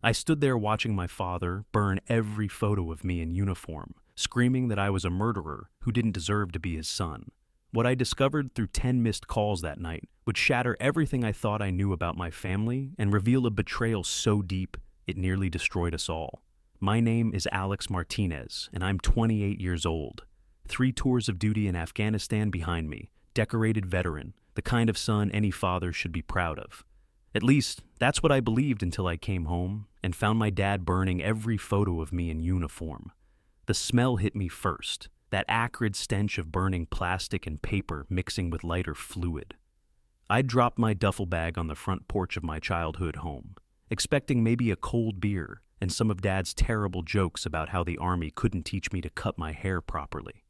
I stood there watching my father burn every photo of me in uniform, screaming that I was a murderer who didn't deserve to be his son. What I discovered through 10 missed calls that night would shatter everything I thought I knew about my family and reveal a betrayal so deep it nearly destroyed us all. My name is Alex Martinez, and I'm 28 years old. 3 tours of duty in Afghanistan behind me, decorated veteran, the kind of son any father should be proud of. At least, that's what I believed until I came home and found my dad burning every photo of me in uniform. The smell hit me first, that acrid stench of burning plastic and paper mixing with lighter fluid. I dropped my duffel bag on the front porch of my childhood home, expecting maybe a cold beer and some of Dad's terrible jokes about how the Army couldn't teach me to cut my hair properly.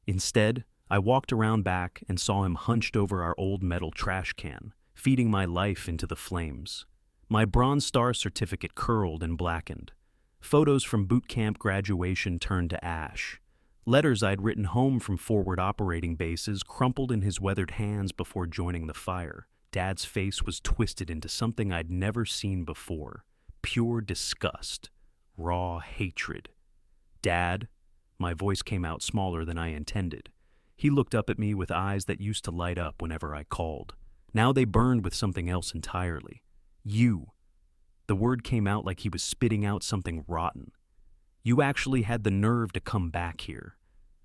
Instead, I walked around back and saw him hunched over our old metal trash can, feeding my life into the flames. My Bronze Star certificate curled and blackened. Photos from boot camp graduation turned to ash. Letters I'd written home from forward operating bases crumpled in his weathered hands before joining the fire. Dad's face was twisted into something I'd never seen before. Pure disgust. Raw hatred. "Dad?" My voice came out smaller than I intended. He looked up at me with eyes that used to light up whenever I called. Now they burned with something else entirely. "You." The word came out like he was spitting out something rotten. "You actually had the nerve to come back here."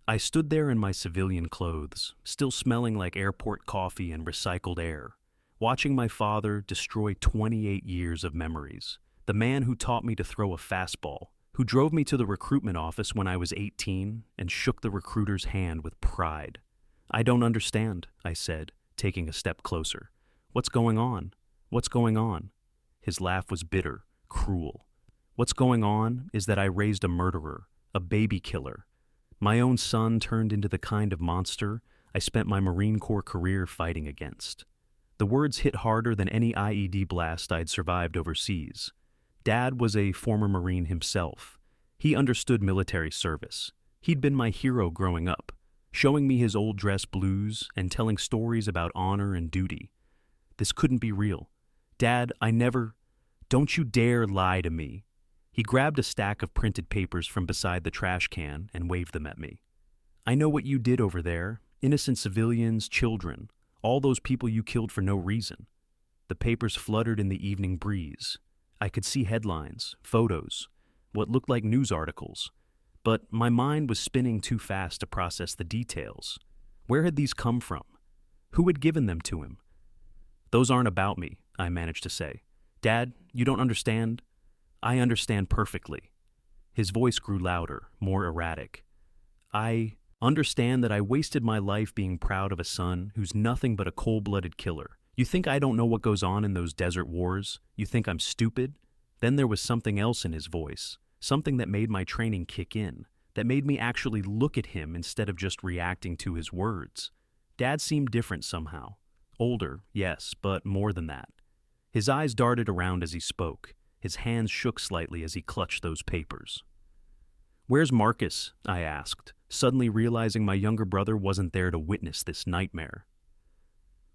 I stood there in my civilian clothes, still smelling like airport coffee and recycled air, watching my father destroy 28 years of memories. The man who taught me to throw a fastball, who drove me to the recruitment office when I was 18 and shook the recruiter's hand with pride. "I don't understand," I said, taking a step closer. "What's going on? What's going on?" His laugh was bitter, cruel. "What's going on is that I raised a murderer, a baby killer. My own son turned into the kind of monster I spent my Marine Corps career fighting against." The words hit harder than any IED blast I'd survived overseas. Dad was a former Marine himself. He understood military service. He'd been my hero growing up, showing me his old dress blues and telling stories about honor and duty. This couldn't be real. "Dad, I never—" "Don't you dare lie to me." He grabbed a stack of printed papers from beside the trash can and waved them at me. "I know what you did over there. Innocent civilians, children, all those people you killed for no reason." The papers fluttered in the evening breeze. I could see headlines, photos, what looked like news articles. But my mind was spinning too fast to process the details. Where had these come from? Who had given them to him? "Those aren't about me," I managed to say. "Dad, you don't understand." "I understand perfectly." His voice grew louder, more erratic. "I understand that I wasted my life being proud of a son who's nothing but a cold-blooded killer. You think I don't know what goes on in those desert wars? You think I'm stupid?" Then there was something else in his voice, something that made my training kick in, that made me actually look at him instead of just reacting to his words. Dad seemed different somehow. Older, yes, but more than that. His eyes darted around as he spoke. His hands shook slightly as he clutched those papers. "Where's Marcus?" I asked, suddenly realizing my younger brother wasn't there to witness this nightmare.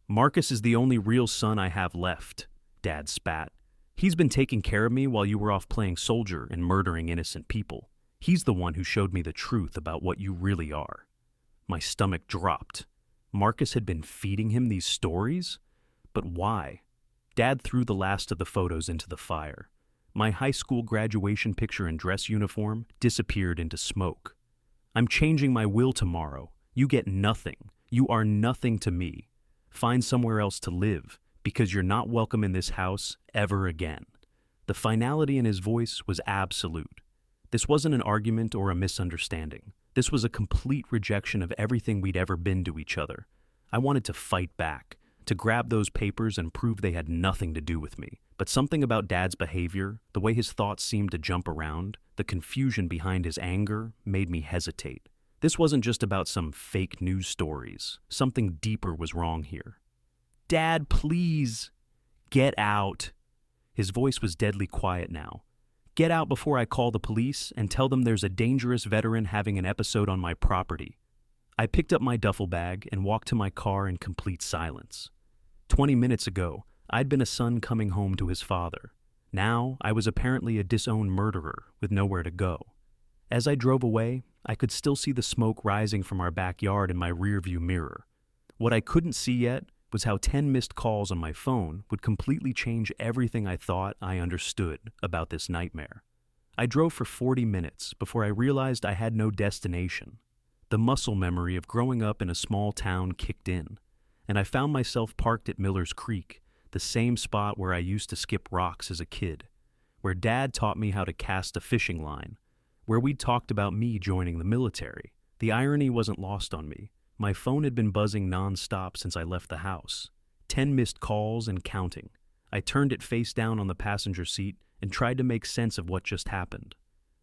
"Marcus is the only real son I have left," Dad spat. "He's been taking care of me while you were off playing soldier and murdering innocent people. He's the one who showed me the truth about what you really are." My stomach dropped. Marcus had been feeding him these stories? But why? Dad threw the last of the photos into the fire. My high school graduation picture and dress uniform disappeared into smoke. "I'm changing my will tomorrow. You get nothing. You are nothing to me. Find somewhere else to live, because you're not welcome in this house ever again." The finality in his voice was absolute. This wasn't an argument or a misunderstanding. This was a complete rejection of everything we'd ever been to each other. I wanted to fight back, to grab those papers and prove they had nothing to do with me. But something about Dad's behavior, the way his thoughts seemed to jump around, the confusion behind his anger, made me hesitate. This wasn't just about some fake news stories. Something deeper was wrong here. "Dad, please, get out." His voice was deadly quiet now. "Get out before I call the police and tell them there's a dangerous veteran having an episode on my property." I picked up my duffel bag and walked to my car in complete silence. 20 minutes ago, I'd been a son coming home to his father. Now, I was apparently a disowned murderer with nowhere to go. As I drove away, I could still see the smoke rising from our backyard in my rearview mirror. What I couldn't see yet was how 10 missed calls on my phone would completely change everything I thought I understood about this nightmare. I drove for 40 minutes before I realized I had no destination. The muscle memory of growing up in a small town kicked in, and I found myself parked at Miller's Creek, the same spot where I used to skip rocks as a kid, where Dad taught me how to cast a fishing line, where we'd talked about me joining the military. The irony wasn't lost on me. My phone had been buzzing non-stop since I left the house. 10 missed calls and counting. I turned it face down on the passenger seat and tried to make sense of what just happened.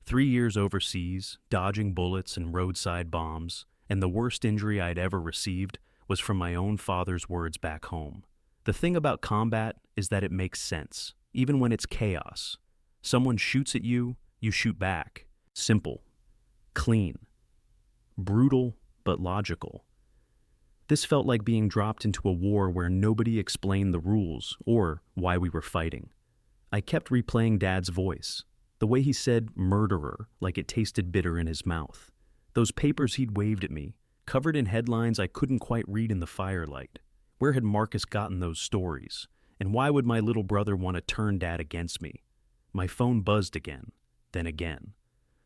3 years overseas, dodging bullets and roadside bombs, and the worst injury I'd ever received was from my own father's words back home. The thing about combat is that it makes sense, even when it's chaos. Someone shoots at you, you shoot back. Simple. Clean. Brutal, but logical. This felt like being dropped into a war where nobody explained the rules or why we were fighting. I kept replaying Dad's voice, the way he said murderer like it tasted bitter in his mouth. Those papers he'd waved at me, covered in headlines I couldn't quite read in the firelight. Where had Marcus gotten those stories? And why would my little brother want to turn Dad against me? My phone buzzed again, then again.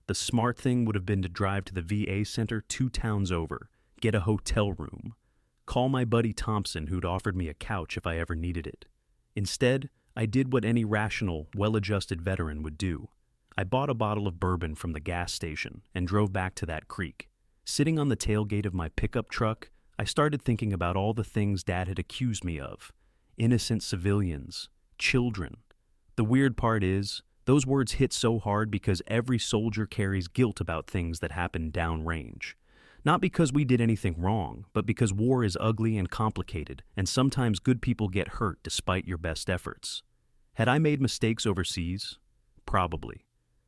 The smart thing would have been to drive to the VA center 2 towns over, get a hotel room, call my buddy Thompson who'd offered me a couch if I ever needed it. Instead, I did what any rational, well-adjusted veteran would do. I bought a bottle of bourbon from the gas station and drove back to that creek. Sitting on the tailgate of my pickup truck, I started thinking about all the things Dad had accused me of. Innocent civilians, children. The weird part is, those words hit so hard because every soldier carries guilt about things that happen downrange. Not because we did anything wrong, but because war is ugly and complicated, and sometimes good people get hurt despite your best efforts. Had I made mistakes overseas? Probably.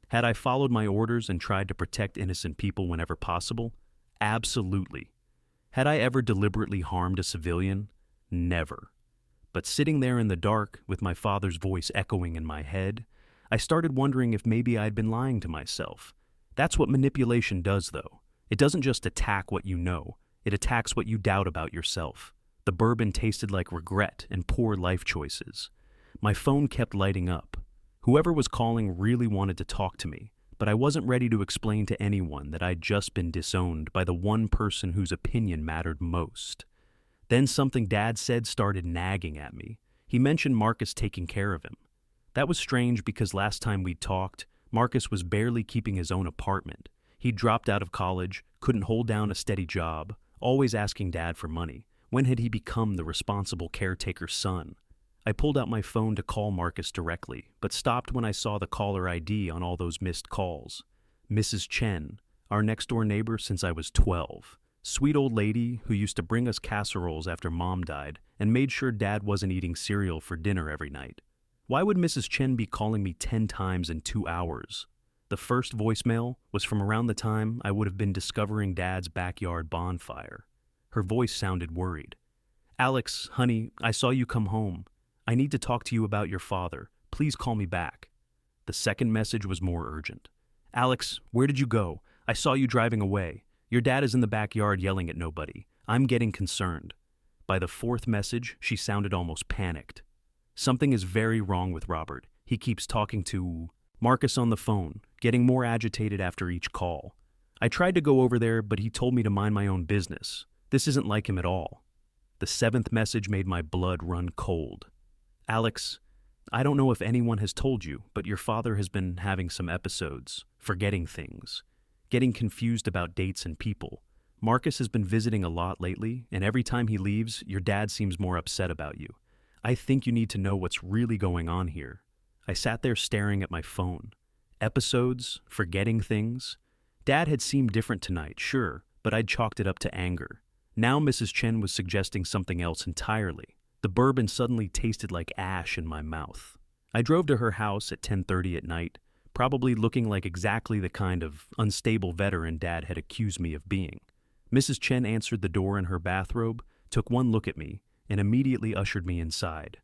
Had I followed my orders and tried to protect innocent people whenever possible? Absolutely. Had I ever deliberately harmed a civilian? Never. But sitting there in the dark, with my father's voice echoing in my head, I started wondering if maybe I'd been lying to myself. That's what manipulation does, though. It doesn't just attack what you know, it attacks what you doubt about yourself. The bourbon tasted like regret and poor life choices. My phone kept lighting up. Whoever was calling really wanted to talk to me, but I wasn't ready to explain to anyone that I'd just been disowned by the one person whose opinion mattered most. Then something Dad said started nagging at me. He mentioned Marcus taking care of him. That was strange because last time we talked, Marcus was barely keeping his own apartment. He'd dropped out of college, couldn't hold down a steady job, always asking Dad for money. When had he become the responsible caretaker's son? I pulled out my phone to call Marcus directly, but stopped when I saw the caller ID on all those missed calls. Mrs. Chen, our next-door neighbor since I was 12. Sweet old lady who used to bring us casseroles after Mom died and made sure Dad wasn't eating cereal for dinner every night. Why would Mrs. Chen be calling me 10 times in 2 hours? The first voicemail was from around the time I would have been discovering Dad's backyard bonfire. Her voice sounded worried. "Alex, honey, I saw you come home. I need to talk to you about your father. Please call me back." The second message was more urgent. "Alex, where did you go? I saw you driving away. Your dad is in the backyard yelling at nobody. I'm getting concerned." By the fourth message, she sounded almost panicked. "Something is very wrong with Robert. He keeps talking to Marcus on the phone, getting more agitated after each call. I tried to go over there, but he told me to mind my own business. This isn't like him at all." The seventh message made my blood run cold. "Alex, I don't know if anyone has told you, but your father has been having some episodes, forgetting things, getting confused about dates and people. Marcus has been visiting a lot lately, and every time he leaves, your dad seems more upset about you. I think you need to know what's really going on here." I sat there staring at my phone. Episodes, forgetting things. Dad had seemed different tonight, sure, but I'd chalked it up to anger. Now Mrs. Chen was suggesting something else entirely. The bourbon suddenly tasted like ash in my mouth. I drove to her house at 10:30 at night, probably looking like exactly the kind of unstable veteran Dad had accused me of being. Mrs. Chen answered the door in her bathrobe, took one look at me, and immediately ushered me inside.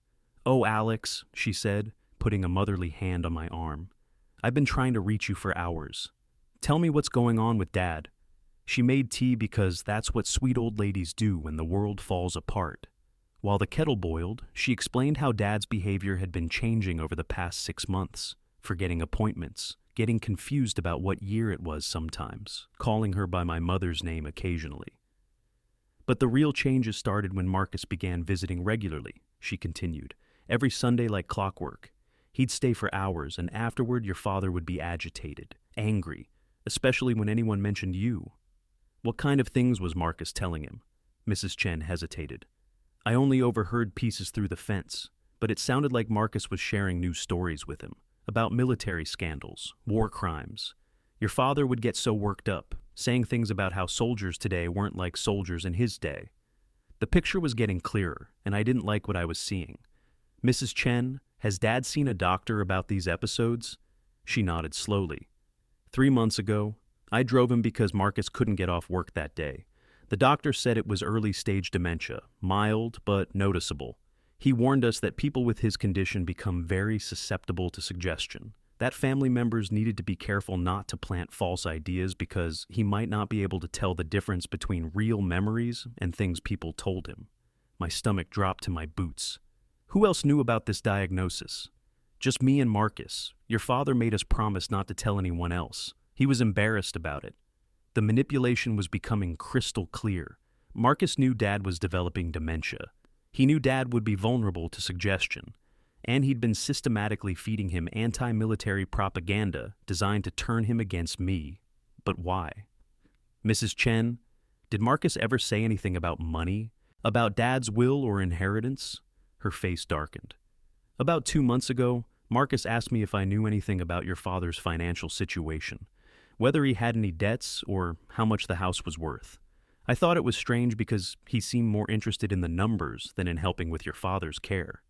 "Oh, Alex," she said, putting a motherly hand on my arm. "I've been trying to reach you for hours. Tell me what's going on with Dad." She made tea because that's what sweet old ladies do when the world falls apart. While the kettle boiled, she explained how Dad's behavior had been changing over the past 6 months, forgetting appointments, getting confused about what year it was sometimes, calling her by my mother's name occasionally. "But the real changes started when Marcus began visiting regularly," she continued, "every Sunday like clockwork. He'd stay for hours, and afterward your father would be agitated, angry, especially when anyone mentioned you." "What kind of things was Marcus telling him?" Mrs. Chen hesitated. "I only overheard pieces through the fence, but it sounded like Marcus was sharing new stories with him, about military scandals, war crimes. Your father would get so worked up, saying things about how soldiers today weren't like soldiers in his day. The picture was getting clearer, and I didn't like what I was seeing. "Mrs. Chen, has Dad seen a doctor about these episodes?" She nodded slowly. 3 months ago, I drove him because Marcus couldn't get off work that day. The doctor said it was early-stage dementia, mild but noticeable. He warned us that people with his condition become very susceptible to suggestion, that family members needed to be careful not to plant false ideas because he might not be able to tell the difference between real memories and things people told him. My stomach dropped to my boots. Who else knew about this diagnosis? Just me and Marcus. Your father made us promise not to tell anyone else. He was embarrassed about it. The manipulation was becoming crystal clear. Marcus knew Dad was developing dementia. He knew Dad would be vulnerable to suggestion. And he'd been systematically feeding him anti-military propaganda designed to turn him against me. But why? "Mrs. Chen, did Marcus ever say anything about money? About Dad's will or inheritance?" Her face darkened. "About 2 months ago, Marcus asked me if I knew anything about your father's financial situation, whether he had any debts or how much the house was worth. I thought it was strange because he seemed more interested in the numbers than in helping with your father's care.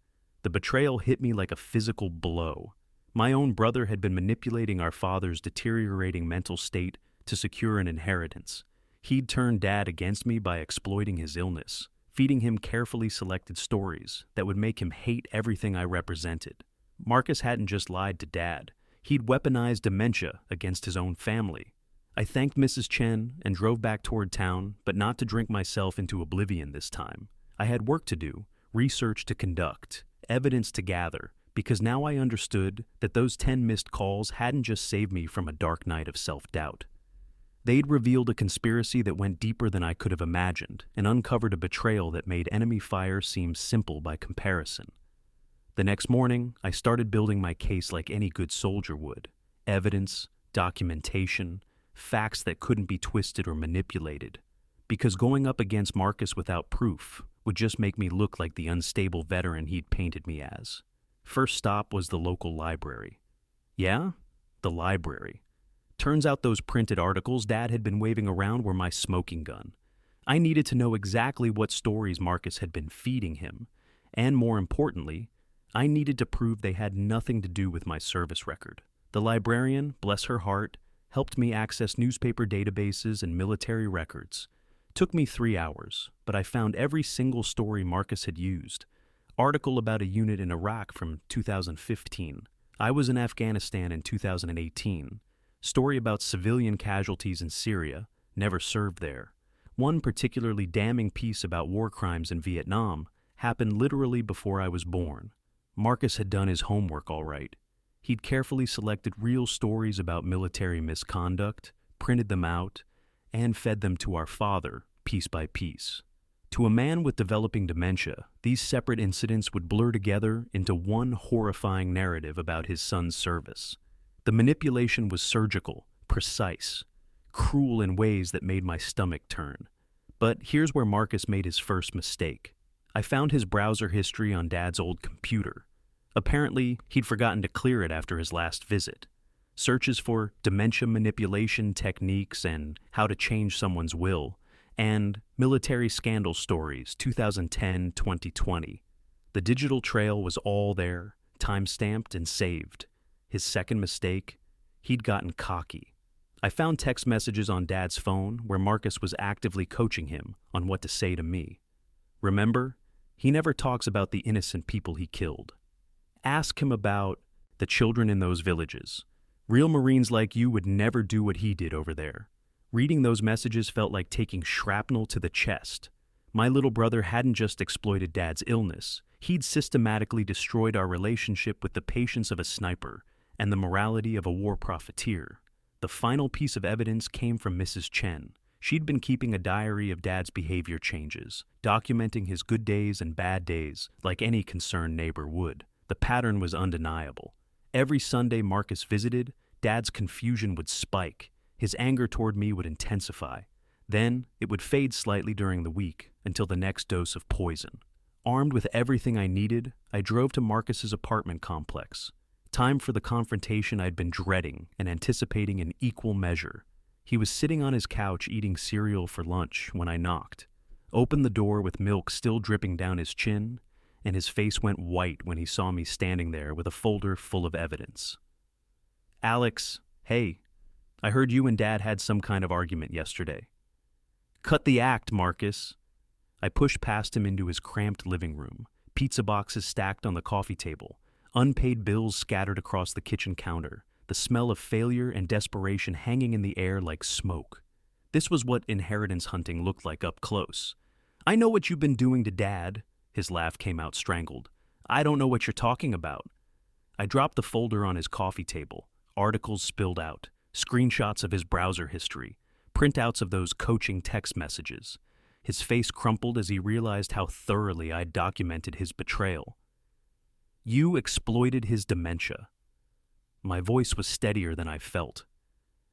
The betrayal hit me like a physical blow. My own brother had been manipulating our father's deteriorating mental state to secure an inheritance. He'd turned Dad against me by exploiting his illness, feeding him carefully selected stories that would make him hate everything I represented. Marcus hadn't just lied to Dad. He'd weaponized dementia against his own family. I thanked Mrs. Chen and drove back toward town, but not to drink myself into oblivion this time. I had work to do, research to conduct, evidence to gather, because now I understood that those 10 missed calls hadn't just saved me from a dark night of self-doubt. They'd revealed a conspiracy that went deeper than I could have imagined and uncovered a betrayal that made enemy fire seem simple by comparison. The next morning, I started building my case like any good soldier would. Evidence, documentation, facts that couldn't be twisted or manipulated. Because going up against Marcus without proof would just make me look like the unstable veteran he'd painted me as. First stop was the local library. Yeah? The library. Turns out those printed articles Dad had been waving around were my smoking gun. I needed to know exactly what stories Marcus had been feeding him, and more importantly, I needed to prove they had nothing to do with my service record. The librarian, bless her heart, helped me access newspaper databases and military records. Took me 3 hours, but I found every single story Marcus had used. Article about a unit in Iraq from 2015. I was in Afghanistan in 2018. Story about civilian casualties in Syria, never served there. One particularly damning piece about war crimes in Vietnam happened literally before I was born. Marcus had done his homework all right. He'd carefully selected real stories about military misconduct, printed them out, and fed them to our father, piece by piece. To a man with developing dementia, these separate incidents would blur together into one horrifying narrative about his son's service. The manipulation was surgical, precise, cruel in ways that made my stomach turn. But here's where Marcus made his first mistake. I found his browser history on Dad's old computer. Apparently, he'd forgotten to clear it after his last visit. Searches for dementia manipulation techniques and how to change someone's will, and military scandal stories 2010-2020. The digital trail was all there, time-stamped and saved. His second mistake, he'd gotten cocky. I found text messages on Dad's phone where Marcus was actively coaching him on what to say to me. Remember, he never talks about the innocent people he killed. Ask him about the children in those villages. Real Marines like you would never do what he did over there. Reading those messages felt like taking shrapnel to the chest. My little brother hadn't just exploited Dad's illness, he'd systematically destroyed our relationship with the patience of a sniper and the morality of a war profiteer. The final piece of evidence came from Mrs. Chen. She'd been keeping a diary of Dad's behavior changes, documenting his good days and bad days like any concerned neighbor would. The pattern was undeniable. Every Sunday Marcus visited, Dad's confusion would spike. His anger toward me would intensify. Then, it would fade slightly during the week until the next dose of poison. Armed with everything I needed, I drove to Marcus's apartment complex. Time for the confrontation I'd been dreading and anticipating in equal measure. He was sitting on his couch eating cereal for lunch when I knocked, opened the door with milk still dripping down his chin, and his face went white when he saw me standing there with a folder full of evidence. "Alex, hey, I heard you and Dad had some kind of argument yesterday." "Cut the act, Marcus." I pushed past him into his cramped living room, pizza boxes stacked on the coffee table, unpaid bills scattered across the kitchen counter, the smell of failure and desperation hanging in the air like smoke. This was what inheritance hunting looked like up close. "I know what you've been doing to Dad." His laugh came out strangled. "I don't know what you're talking about." I dropped the folder on his coffee table, articles spilled out, screenshots of his browser history, printouts of those coaching text messages. His face crumpled as he realized how thoroughly I'd documented his betrayal. "You exploited his dementia." My voice was steadier than I felt.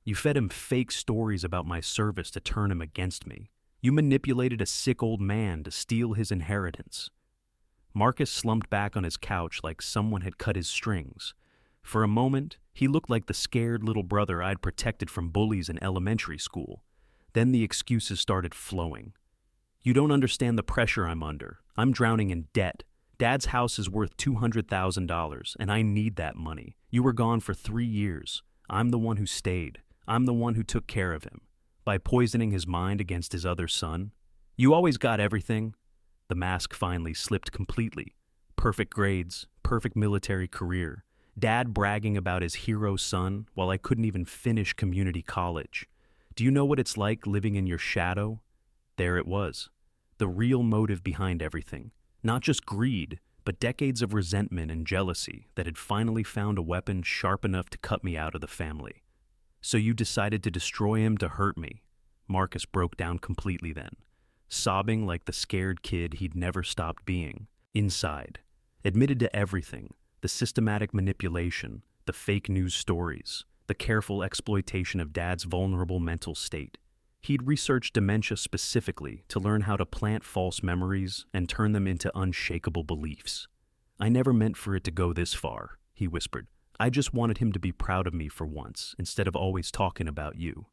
"You fed him fake stories about my service to turn him against me. You manipulated a sick old man to steal his inheritance." Marcus slumped back on his couch like someone had cut his strings. For a moment, he looked like the scared little brother I'd protected from bullies in elementary school. Then the excuses started flowing. "You don't understand the pressure I'm under. I'm drowning in debt. Dad's house is worth $200,000, and I need that money. You were gone for 3 years. I'm the one who stayed. I'm the one who took care of him. By poisoning his mind against his other son. You always got everything." The mask finally slipped completely. Perfect grades, perfect military career. Dad bragging about his hero son while I couldn't even finish community college. Do you know what it's like living in your shadow? There it was. The real motive behind everything. Not just greed, but decades of resentment and jealousy that had finally found a weapon sharp enough to cut me out of the family. "So you decided to destroy him to hurt me." Marcus broke down completely then, sobbing like the scared kid he'd never stopped being. Inside, admitted to everything, the systematic manipulation, the fake news stories, the careful exploitation of Dad's vulnerable mental state. He'd researched dementia specifically to learn how to plant false memories and turn them into unshakable beliefs. "I never meant for it to go this far," he whispered. "I just wanted him to be proud of me for once, instead of always talking about you."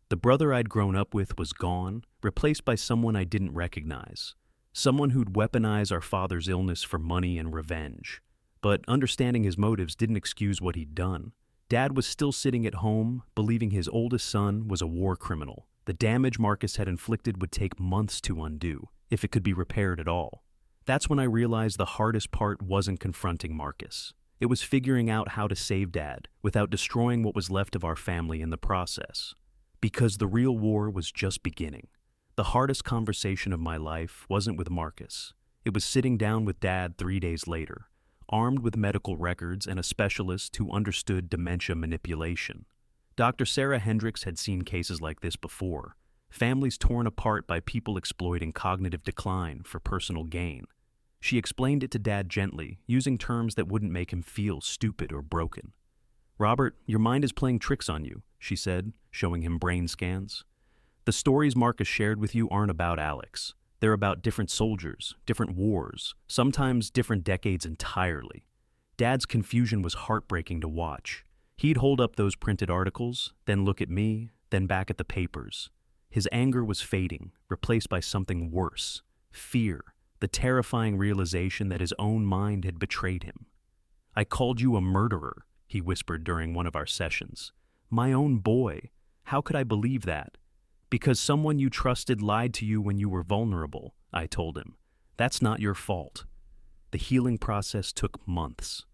The brother I'd grown up with was gone, replaced by someone I didn't recognize. Someone who'd weaponize our father's illness for money and revenge. But understanding his motives didn't excuse what he'd done. Dad was still sitting at home, believing his oldest son was a war criminal. The damage Marcus had inflicted would take months to undo, if it could be repaired at all. That's when I realized the hardest part wasn't confronting Marcus. It was figuring out how to save Dad without destroying what was left of our family in the process. Because the real war was just beginning. The hardest conversation of my life wasn't with Marcus. It was sitting down with Dad 3 days later, armed with medical records and a specialist who understood dementia manipulation. Dr. Sarah Hendricks had seen cases like this before. Families torn apart by people exploiting cognitive decline for personal gain. She explained it to Dad gently, using terms that wouldn't make him feel stupid or broken. "Robert, your mind is playing tricks on you," she said, showing him brain scans. "The stories Marcus shared with you aren't about Alex. They're about different soldiers, different wars, sometimes different decades entirely." Dad's confusion was heartbreaking to watch. He'd hold up those printed articles, then look at me, then back at the papers. His anger was fading, replaced by something worse. Fear, the terrifying realization that his own mind had betrayed him. "I called you a murderer," he whispered during one of our sessions. "My own boy. How could I believe that?" "Because someone you trusted lied to you when you were vulnerable," I told him. "That's not your fault." The healing process took months.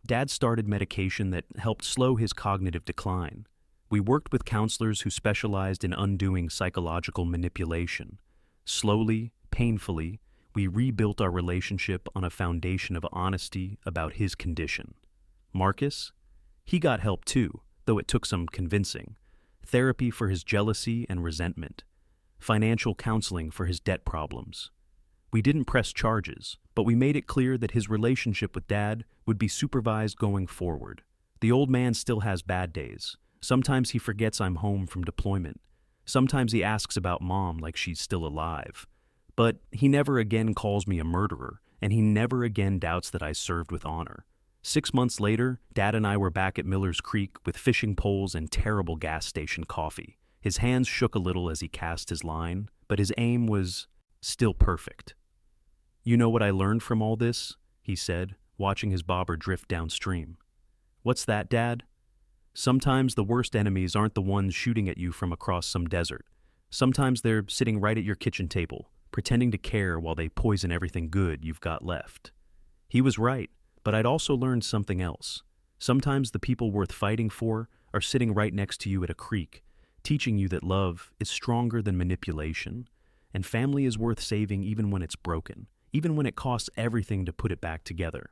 Dad started medication that helped slow his cognitive decline. We worked with counselors who specialized in undoing psychological manipulation. Slowly, painfully, we rebuilt our relationship on a foundation of honesty about his condition. Marcus? He got help too, though it took some convincing. Therapy for his jealousy and resentment. Financial counseling for his debt problems. We didn't press charges, but we made it clear that his relationship with Dad would be supervised going forward. The old man still has bad days. Sometimes he forgets I'm home from deployment. Sometimes he asks about Mom like she's still alive. But he never again calls me a murderer, and he never again doubts that I served with honor. 6 months later, Dad and I were back at Miller's Creek with fishing poles and terrible gas station coffee. His hands shook a little as he cast his line, but his aim was still perfect. "You know what I learned from all this?" he said, watching his bobber drift downstream. "What's that, Dad?" "Sometimes the worst enemies aren't the ones shooting at you from across some desert. Sometimes they're sitting right at your kitchen table, pretending to care while they poison everything good you've got left." He was right, but I'd also learned something else. Sometimes the people worth fighting for are sitting right next to you at a creek, teaching you that love is stronger than manipulation, and family is worth saving even when it's broken, even when it costs everything to put it back together.